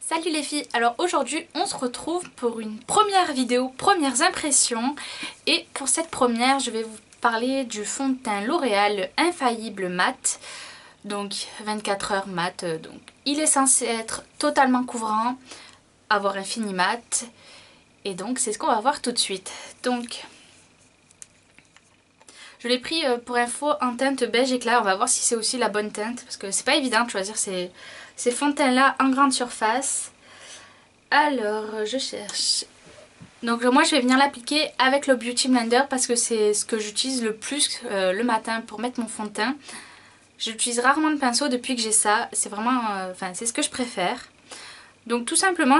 Salut les filles, alors aujourd'hui on se retrouve pour une première vidéo, premières impressions. Et pour cette première je vais vous parler du fond de teint L'Oréal Infaillible Mat. Donc 24 heures mat, donc il est censé être totalement couvrant, avoir un fini mat. Et donc c'est ce qu'on va voir tout de suite. Donc je l'ai pris pour info en teinte beige éclat, on va voir si c'est aussi la bonne teinte. Parce que c'est pas évident de choisir ces fonds de teint là en grande surface. Alors je cherche. Donc moi je vais venir l'appliquer avec le Beauty Blender parce que c'est ce que j'utilise le plus le matin pour mettre mon fond de teint. J'utilise rarement de pinceau depuis que j'ai ça. C'est vraiment, c'est ce que je préfère. Donc tout simplement,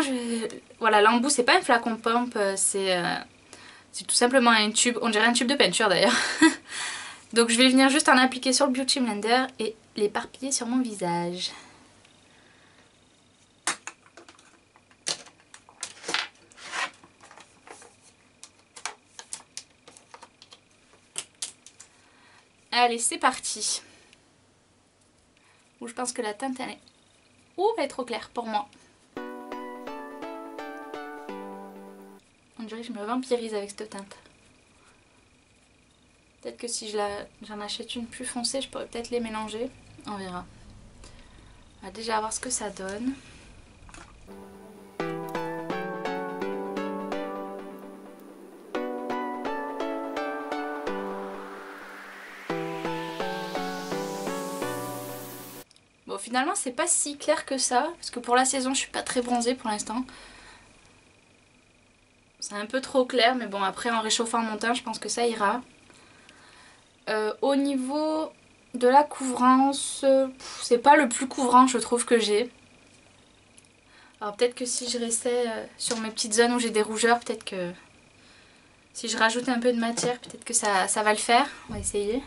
voilà, l'embout c'est pas un flacon pompe, c'est tout simplement un tube. On dirait un tube de peinture d'ailleurs. Donc je vais venir juste en appliquer sur le Beauty Blender et l'éparpiller sur mon visage. Allez, c'est parti. Je pense que la teinte elle est... va être trop claire pour moi. On dirait que je me vampirise avec cette teinte. Peut-être que si j'en achète une plus foncée, je pourrais peut-être les mélanger. On verra. On va déjà voir ce que ça donne. Bon, finalement c'est pas si clair que ça, parce que pour la saison je suis pas très bronzée pour l'instant. C'est un peu trop clair, mais bon après en réchauffant mon teint je pense que ça ira. Au niveau de la couvrance, c'est pas le plus couvrant je trouve que j'ai. Alors peut-être que si je restais sur mes petites zones où j'ai des rougeurs, peut-être que si je rajoute un peu de matière, peut-être que ça va le faire. On va essayer.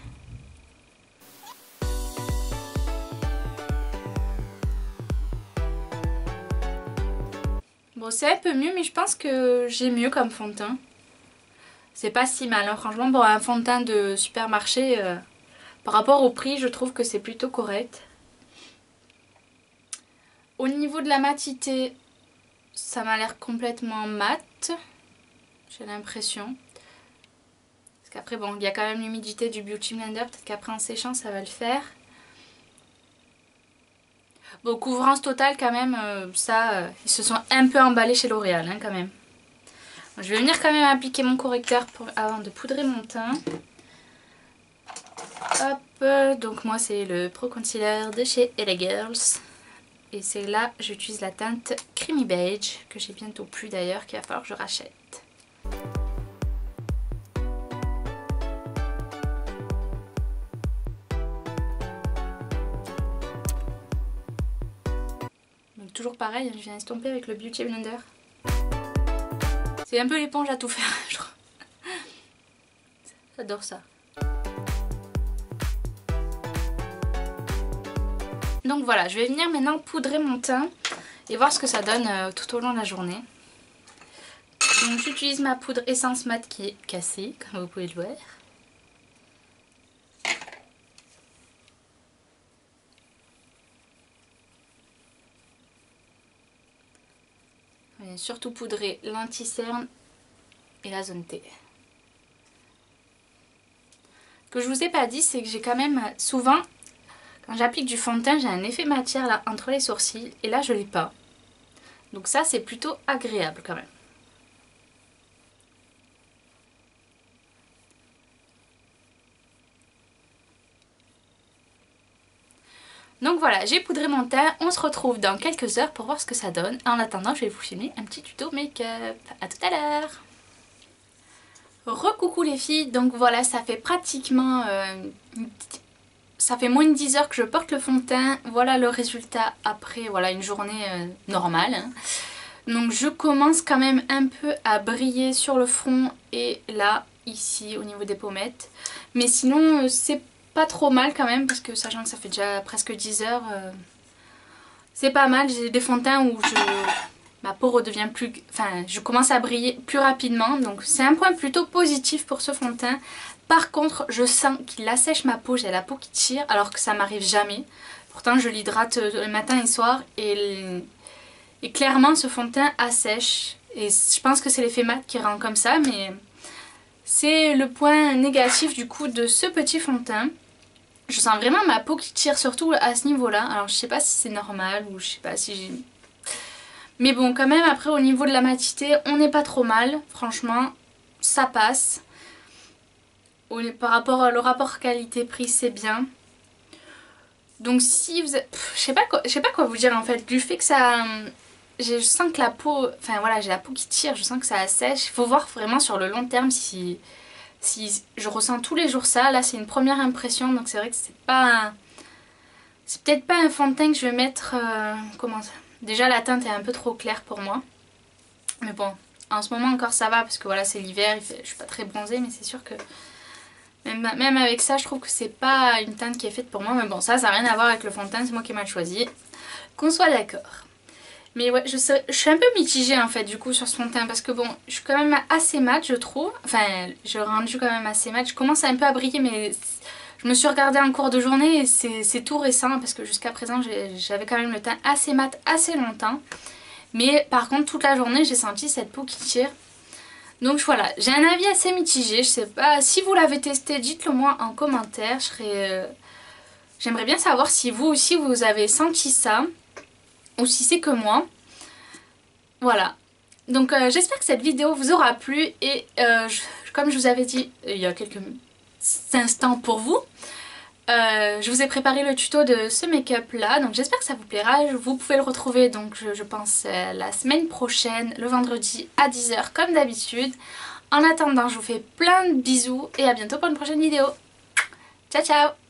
Bon, c'est un peu mieux, mais je pense que j'ai mieux comme fond de teint. C'est pas si mal, hein. Franchement, pour un fond de teint de supermarché, par rapport au prix, je trouve que c'est plutôt correct. Au niveau de la matité, ça m'a l'air complètement mat, j'ai l'impression. Parce qu'après, bon, il y a quand même l'humidité du Beauty Blender, peut-être qu'après en séchant, ça va le faire. Bon, couvrance totale quand même, ils se sont un peu emballés chez L'Oréal hein, quand même. Bon, je vais venir quand même appliquer mon correcteur avant de poudrer mon teint. Hop, donc moi c'est le Pro Concealer de chez LA Girls. Et c'est là, j'utilise la teinte Creamy Beige, que j'ai bientôt plus d'ailleurs, qu'il va falloir que je rachète. Toujours pareil, je viens estomper avec le Beauty Blender. C'est un peu l'éponge à tout faire, je trouve. J'adore ça. Donc voilà, je vais venir maintenant poudrer mon teint et voir ce que ça donne tout au long de la journée. Donc j'utilise ma poudre Essence Mat qui est cassée, comme vous pouvez le voir. Surtout poudrer l'anti-cerne et la zone T. Ce que je vous ai pas dit, c'est que j'ai quand même souvent, quand j'applique du fond de teint, j'ai un effet matière là entre les sourcils et là je l'ai pas. Donc ça c'est plutôt agréable quand même. Donc voilà, j'ai poudré mon teint, on se retrouve dans quelques heures pour voir ce que ça donne. En attendant, je vais vous filmer un petit tuto make-up. A tout à l'heure. Recoucou les filles, donc voilà, ça fait pratiquement... ça fait moins de 10 heures que je porte le fond de teint. Voilà le résultat après voilà, une journée normale. Hein. Donc je commence quand même un peu à briller sur le front et là, ici, au niveau des pommettes. Mais sinon, c'est pas trop mal quand même parce que sachant que ça fait déjà presque 10 heures, c'est pas mal. J'ai des fonds de teint où ma peau redevient plus... Enfin, je commence à briller plus rapidement. Donc c'est un point plutôt positif pour ce fond de teint. Par contre, je sens qu'il assèche ma peau. J'ai la peau qui tire alors que ça m'arrive jamais. Pourtant, je l'hydrate le matin et le soir et Et clairement ce fond de teint assèche. Et je pense que c'est l'effet mat qui rend comme ça, mais c'est le point négatif du coup de ce petit fond de teint. Je sens vraiment ma peau qui tire surtout à ce niveau-là. Alors je sais pas si c'est normal ou je sais pas si j'ai... Mais bon, quand même après au niveau de la matité, on n'est pas trop mal. Franchement, ça passe. Par rapport au rapport qualité-prix, c'est bien. Donc si vous êtes... je sais pas quoi vous dire en fait. Du fait que ça... Je sens que la peau... Enfin voilà, j'ai la peau qui tire, je sens que ça assèche. Il faut voir vraiment sur le long terme si je ressens tous les jours ça. Là c'est une première impression, donc c'est vrai que c'est pas... C'est peut-être pas un fond de teint que je vais mettre... comment ça... Déjà la teinte est un peu trop claire pour moi. Mais bon, en ce moment encore ça va parce que voilà c'est l'hiver, je suis pas très bronzée, mais c'est sûr que... Même avec ça je trouve que c'est pas une teinte qui est faite pour moi. Mais bon ça n'a rien à voir avec le fond de teint, c'est moi qui ai mal choisi. Qu'on soit d'accord. Mais ouais, je suis un peu mitigée en fait du coup sur ce fond de teint parce que bon, je suis quand même assez mat je trouve. Enfin, je rendu quand même assez mat. Je commence un peu à briller mais je me suis regardée en cours de journée et c'est tout récent parce que jusqu'à présent j'avais quand même le teint assez mat assez longtemps. Mais par contre toute la journée j'ai senti cette peau qui tire. Donc voilà, j'ai un avis assez mitigé. Je sais pas, si vous l'avez testé, dites-le moi en commentaire. J'aimerais bien savoir si vous aussi vous avez senti ça. Ou si c'est que moi. Voilà. Donc j'espère que cette vidéo vous aura plu. Et comme je vous avais dit il y a quelques instants pour vous, je vous ai préparé le tuto de ce make-up là. Donc j'espère que ça vous plaira. Vous pouvez le retrouver donc je pense la semaine prochaine, le vendredi à 10 h comme d'habitude. En attendant, je vous fais plein de bisous et à bientôt pour une prochaine vidéo. Ciao ciao!